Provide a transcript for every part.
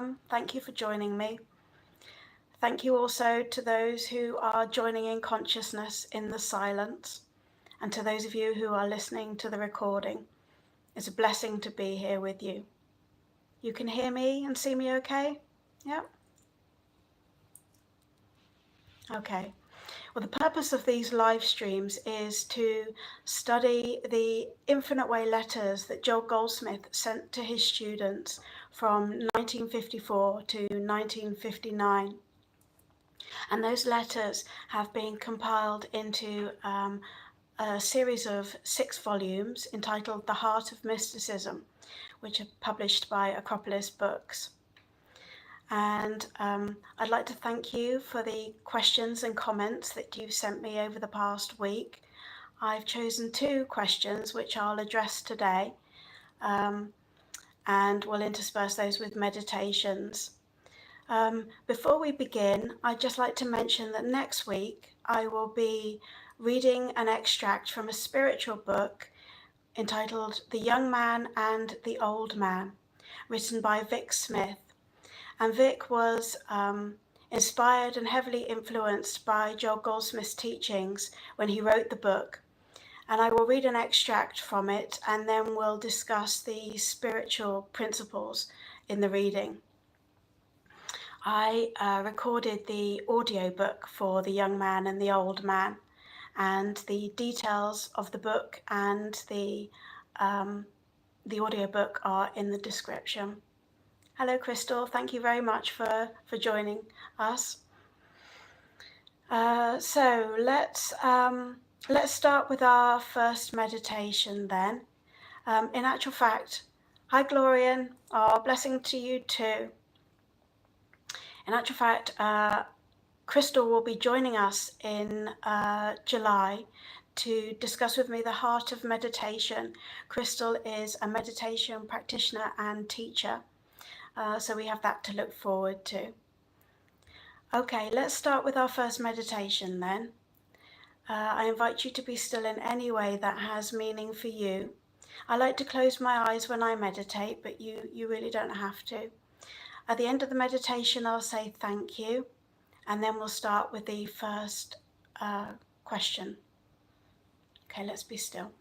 welcome. Thank you for joining me. Thank you also to those who are joining in consciousness in the silence, and to those of you who are listening to the recording. It's a blessing to be here with you. You can hear me and see me okay? Yeah? Okay. Well, the purpose of these live streams is to study the Infinite Way letters that Joel Goldsmith sent to his students from 1954 to 1959. And those letters have been compiled into a series of 6 volumes entitled The Heart of Mysticism, which are published by Acropolis Books. And I'd like to thank you for the questions and comments that you've sent me over the past week. I've chosen 2 questions which I'll address today, and we'll intersperse those with meditations. Before we begin, I'd just like to mention that next week I will be reading an extract from a spiritual book entitled The Young Man and the Old Man, written by Vic Smith. And Vic was inspired and heavily influenced by Joel Goldsmith's teachings when he wrote the book. And I will read an extract from it, and then we'll discuss the spiritual principles in the reading. I recorded the audiobook for The Young Man and the Old Man, and the details of the book and the audiobook are in the description. Hello, Crystal. Thank you very much for joining us. So let's start with our first meditation then. In actual fact, hi, Glorian. Blessing to you too. In actual fact, Crystal will be joining us in July to discuss with me the heart of meditation. Crystal is a meditation practitioner and teacher. So we have that to look forward to. Okay, let's start with our first meditation then. I invite you to be still in any way that has meaning for you. I like to close my eyes when I meditate, but you really don't have to. At the end of the meditation, I'll say thank you, and then we'll start with the first question. Okay, let's be still.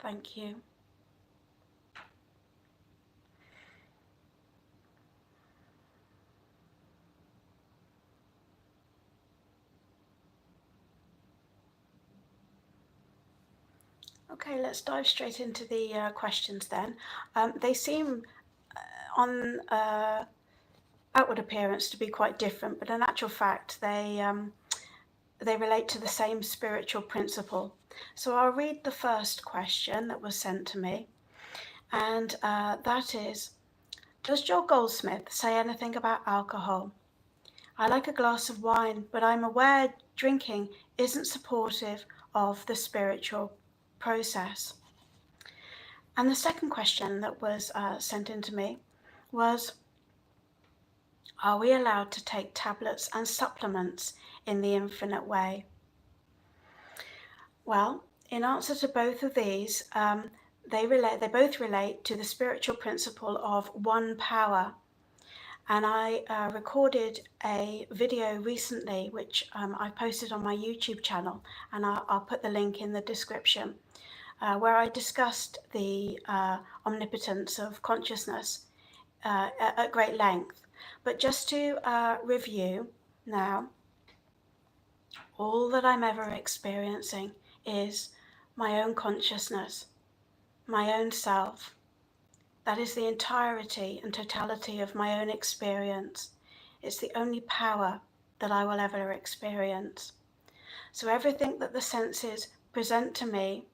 Thank you. Okay, let's dive straight into the questions then. They seem on outward appearance to be quite different, but in actual fact they relate to the same spiritual principle. So I'll read the first question that was sent to me, and that is, does Joel Goldsmith say anything about alcohol? I like a glass of wine, but I'm aware drinking isn't supportive of the spiritual process. And the second question that was sent in to me was, are we allowed to take tablets and supplements in the Infinite Way? Well, in answer to both of these, they both relate to the spiritual principle of one power. And I recorded a video recently, which I posted on my YouTube channel, and I'll put the link in the description, where I discussed the omnipotence of consciousness at great length. But just to review now, all that I'm ever experiencing is my own consciousness, my own self. That is the entirety and totality of my own experience. It's the only power that I will ever experience. So everything that the senses present to me,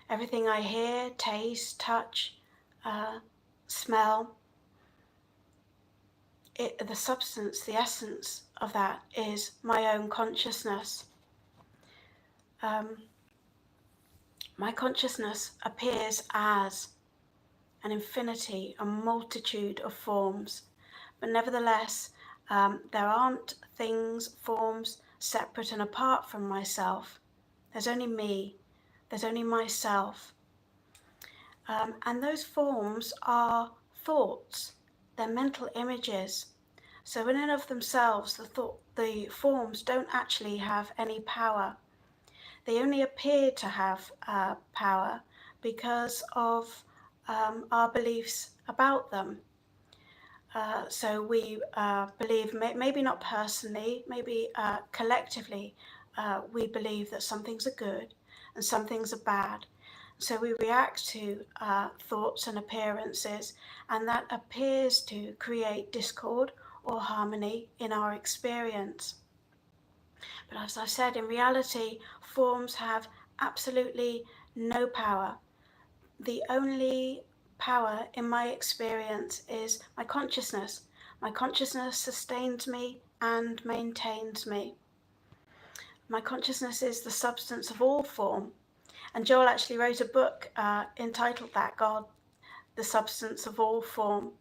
everything I hear, taste, touch, smell, the substance, the essence of that is my own consciousness. My consciousness appears as an infinity, a multitude of forms, but nevertheless, there aren't things, forms, separate and apart from myself. There's only me, there's only myself. And those forms are thoughts, they're mental images. So in and of themselves, the forms don't actually have any power. They only appear to have power because of our beliefs about them. So we believe, maybe not personally, maybe collectively, we believe that some things are good and some things are bad. So we react to thoughts and appearances, and that appears to create discord or harmony in our experience. But as I said, in reality, forms have absolutely no power. The only power in my experience is my consciousness. My consciousness sustains me and maintains me. My consciousness is the substance of all form. And Joel actually wrote a book entitled that, God, the substance of all form.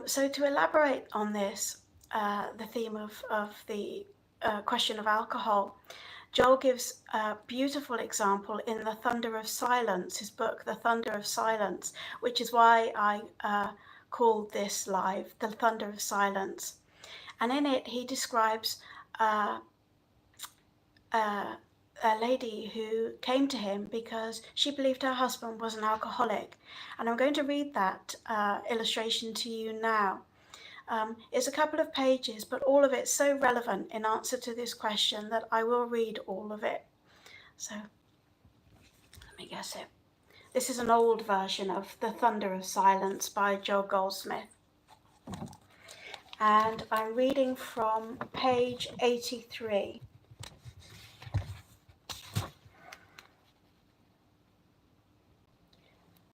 So to elaborate on this, the theme of the question of alcohol, Joel gives a beautiful example in The Thunder of Silence, his book, The Thunder of Silence, which is why I called this live, The Thunder of Silence. And in it, he describes a lady who came to him because she believed her husband was an alcoholic. And I'm going to read that illustration to you now. It's a couple of pages, but all of it's so relevant in answer to this question that I will read all of it. So let me guess it. This is an old version of The Thunder of Silence by Joel Goldsmith. And I'm reading from page 83.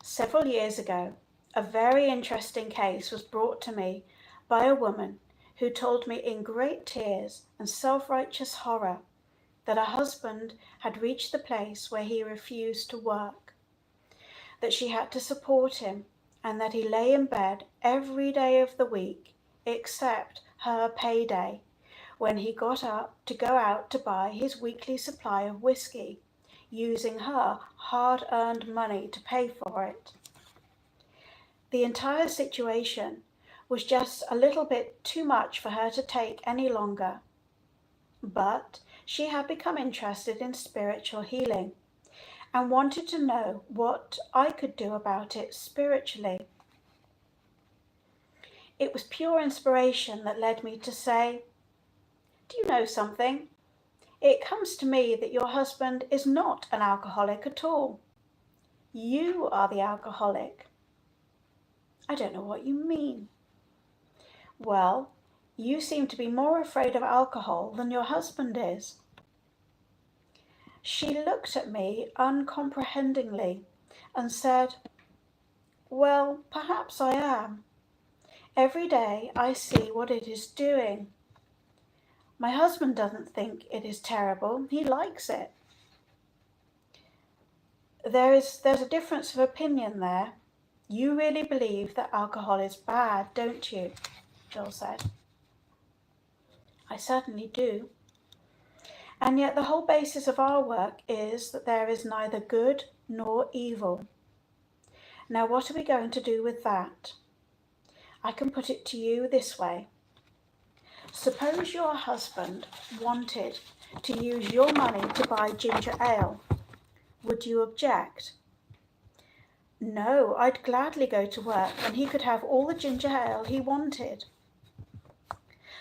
Several years ago, a very interesting case was brought to me by a woman who told me in great tears and self-righteous horror that her husband had reached the place where he refused to work, that she had to support him, and that he lay in bed every day of the week except her payday, when he got up to go out to buy his weekly supply of whiskey, using her hard-earned money to pay for it. The entire situation was just a little bit too much for her to take any longer. But she had become interested in spiritual healing and wanted to know what I could do about it spiritually. It was pure inspiration that led me to say, "Do you know something? It comes to me that your husband is not an alcoholic at all. You are the alcoholic." "I don't know what you mean." "Well, you seem to be more afraid of alcohol than your husband is." She looked at me uncomprehendingly and said, "Well, perhaps I am. Every day I see what it is doing. My husband doesn't think it is terrible. He likes it." There's a difference of opinion there. You really believe that alcohol is bad, don't you?" Joel said. "I certainly do. And yet the whole basis of our work is that there is neither good nor evil. Now what are we going to do with that? I can put it to you this way. Suppose your husband wanted to use your money to buy ginger ale. Would you object? No, I'd gladly go to work and he could have all the ginger ale he wanted.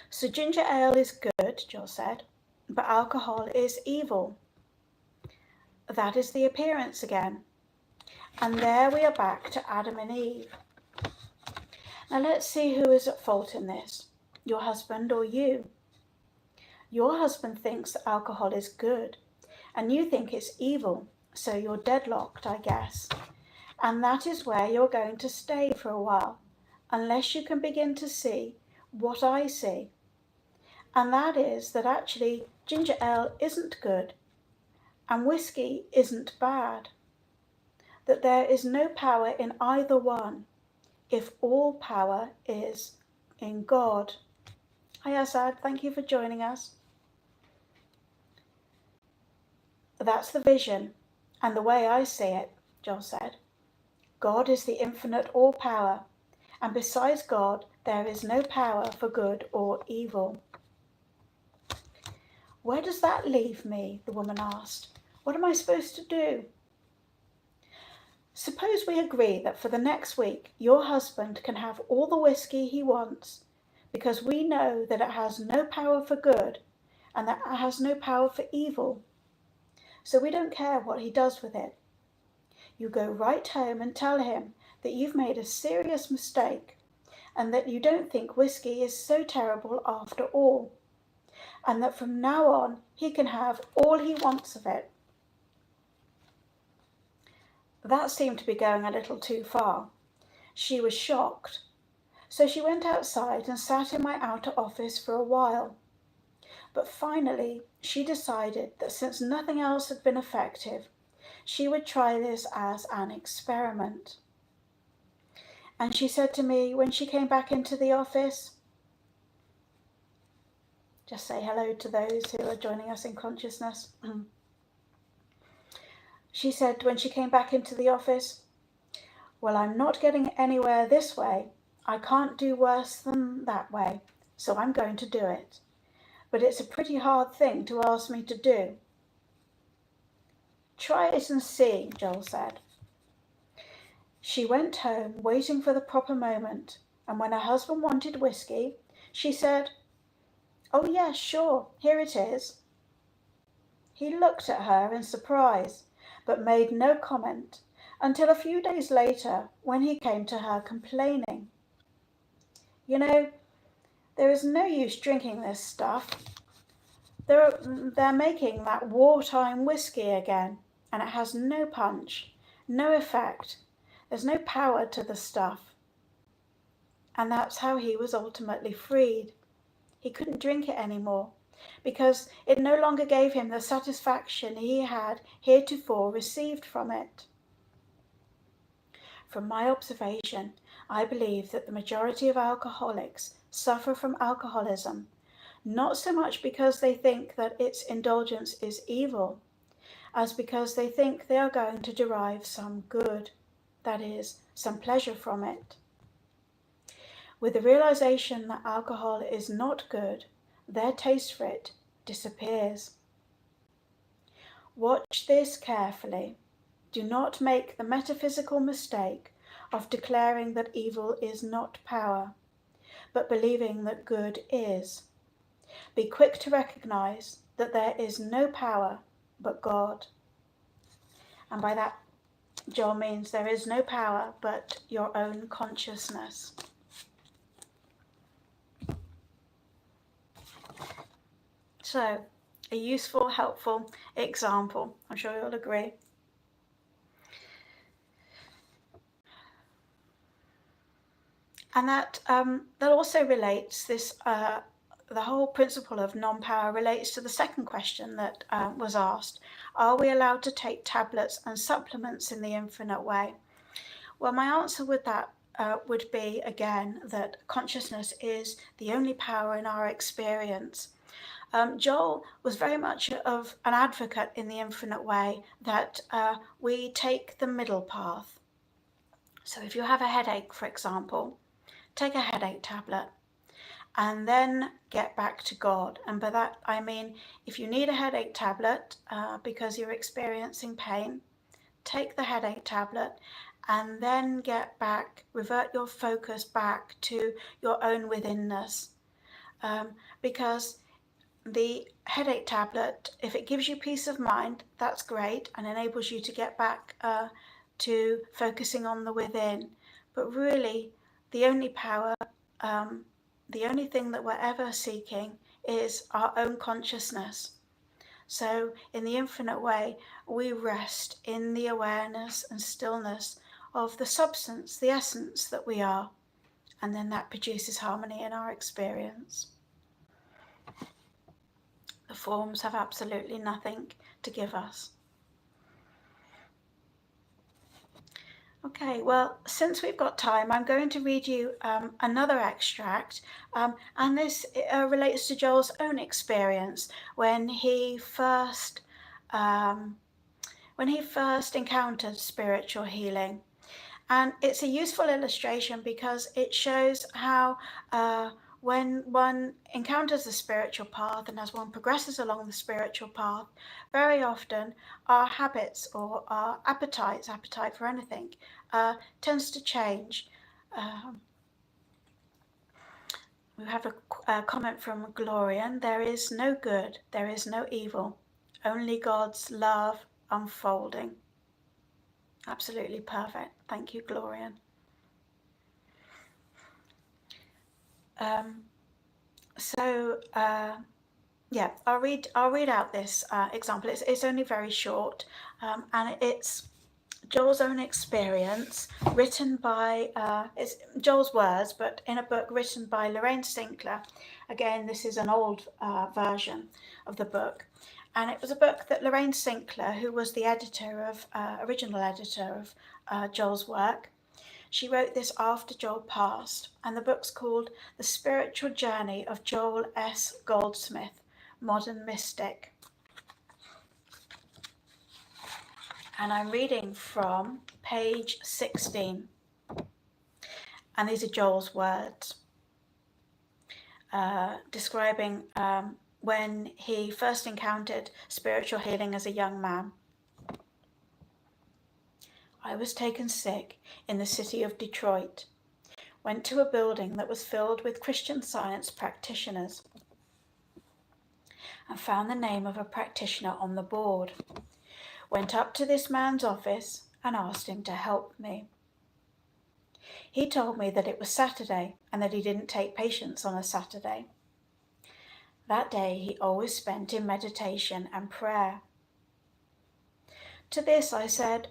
So ginger ale is good, Joel said, but alcohol is evil. That is the appearance again. And there we are back to Adam and Eve. Now let's see who is at fault in this, your husband or you. Your husband thinks that alcohol is good, and you think it's evil, so you're deadlocked, I guess. And that is where you're going to stay for a while, unless you can begin to see what I see. And that is that actually ginger ale isn't good, and whiskey isn't bad. That there is no power in either one, if all power is in God. Hi Asad, thank you for joining us. That's the vision and the way I see it, Joel said. God is the infinite all power, and besides God there is no power for good or evil. Where does that leave me? The woman asked. What am I supposed to do? Suppose we agree that for the next week your husband can have all the whiskey he wants, because we know that it has no power for good and that it has no power for evil. So we don't care what he does with it. You go right home and tell him that you've made a serious mistake and that you don't think whiskey is so terrible after all, and that from now on he can have all he wants of it. That seemed to be going a little too far. She was shocked. So she went outside and sat in my outer office for a while. But finally she decided that since nothing else had been effective, she would try this as an experiment. And she said to me when she came back into the office, just say hello to those who are joining us in consciousness. She said when she came back into the office, well, I'm not getting anywhere this way. I can't do worse than that way, so I'm going to do it. But it's a pretty hard thing to ask me to do. Try it and see, Joel said. She went home waiting for the proper moment, and when her husband wanted whiskey, she said, oh yes, sure, here it is. He looked at her in surprise, but made no comment until a few days later when he came to her complaining. You know, there is no use drinking this stuff. They're making that wartime whiskey again, and it has no punch, no effect. There's no power to the stuff. And that's how he was ultimately freed. He couldn't drink it anymore because it no longer gave him the satisfaction he had heretofore received from it. From my observation, I believe that the majority of alcoholics suffer from alcoholism, not so much because they think that its indulgence is evil, as because they think they are going to derive some good, that is, some pleasure from it. With the realization that alcohol is not good, their taste for it disappears. Watch this carefully. Do not make the metaphysical mistake of declaring that evil is not power, but believing that good is. Be quick to recognize that there is no power but God. And by that, Joel means there is no power but your own consciousness. So, a useful, helpful example. I'm sure you'll agree. And that also relates, the whole principle of non-power relates to the second question that was asked. Are we allowed to take tablets and supplements in the infinite way? Well, my answer with that would be, again, that consciousness is the only power in our experience. Joel was very much of an advocate in the infinite way that we take the middle path. So if you have a headache, for example, take a headache tablet and then get back to God. And by that I mean, if you need a headache tablet because you're experiencing pain, take the headache tablet and then revert your focus back to your own withinness. Because the headache tablet, if it gives you peace of mind, that's great and enables you to get back to focusing on the within. But really, the only power, the only thing that we're ever seeking is our own consciousness. So in the infinite way, we rest in the awareness and stillness of the substance, the essence that we are. And then that produces harmony in our experience. The forms have absolutely nothing to give us. Okay, well, since we've got time, I'm going to read you another extract, and this relates to Joel's own experience when he first encountered spiritual healing. And it's a useful illustration because it shows how when one encounters the spiritual path and as one progresses along the spiritual path, very often our habits or our appetite for anything, tends to change. We have a comment from Glorian. There is no good, there is no evil, only God's love unfolding. Absolutely perfect. Thank you, Glorian. Yeah, I'll read out this example. It's only very short, and it's Joel's own experience, written by it's Joel's words, but in a book written by Lorraine Sinclair. Again, this is an old version of the book. And it was a book that Lorraine Sinclair, who was the original editor of Joel's work, she wrote this after Joel passed. And the book's called The Spiritual Journey of Joel S. Goldsmith, Modern Mystic. And I'm reading from page 16. And these are Joel's words, describing when he first encountered spiritual healing as a young man. I was taken sick in the city of Detroit, went to a building that was filled with Christian Science practitioners, and found the name of a practitioner on the board. Went up to this man's office and asked him to help me. He told me that it was Saturday and that he didn't take patients on a Saturday. That day he always spent in meditation and prayer. To this I said,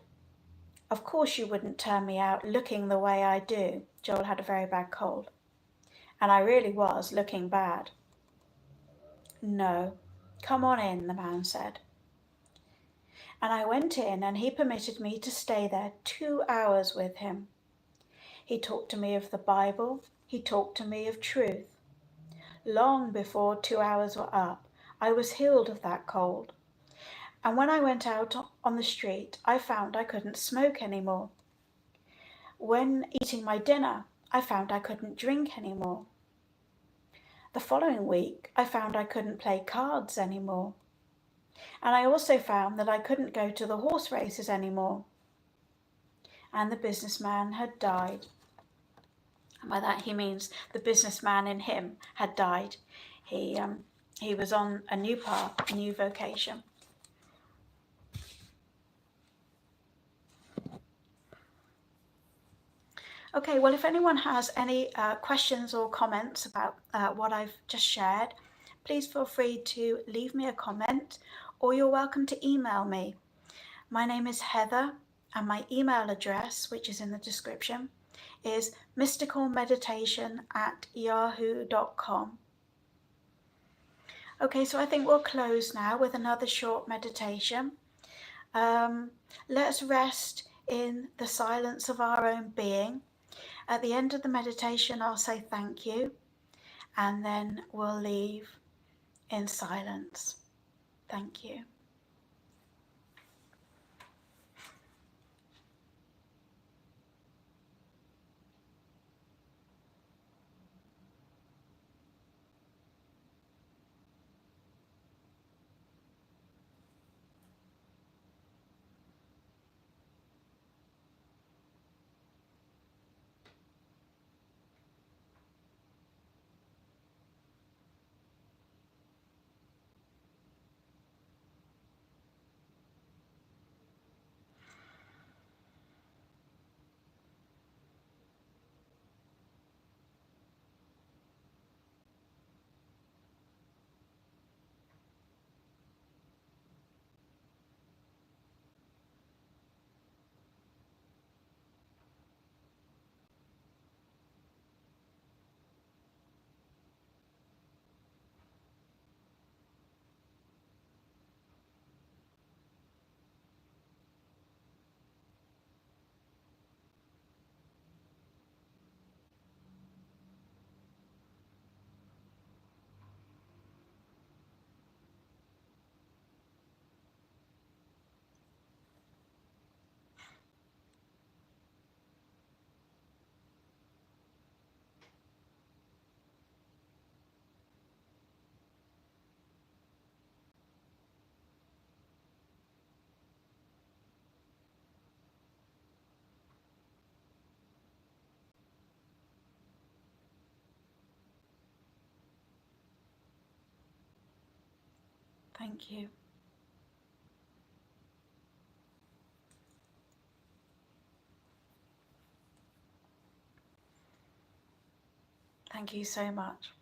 of course you wouldn't turn me out looking the way I do. Joel had a very bad cold. And I really was looking bad. No, come on in, the man said. And I went in and he permitted me to stay there 2 hours with him. He talked to me of the Bible. He talked to me of truth. Long before 2 hours were up, I was healed of that cold. And when I went out on the street, I found I couldn't smoke anymore. When eating my dinner, I found I couldn't drink anymore. The following week, I found I couldn't play cards anymore. And I also found that I couldn't go to the horse races anymore. And the businessman had died. And by that he means the businessman in him had died. He was on a new path, a new vocation. Okay, well, if anyone has any questions or comments about what I've just shared, please feel free to leave me a comment, or you're welcome to email me. My name is Heather, and my email address, which is in the description, is mysticalmeditation@yahoo.com. Okay, so I think we'll close now with another short meditation. Let's rest in the silence of our own being. At the end of the meditation, I'll say thank you, and then we'll leave in silence. Thank you. Thank you. Thank you so much.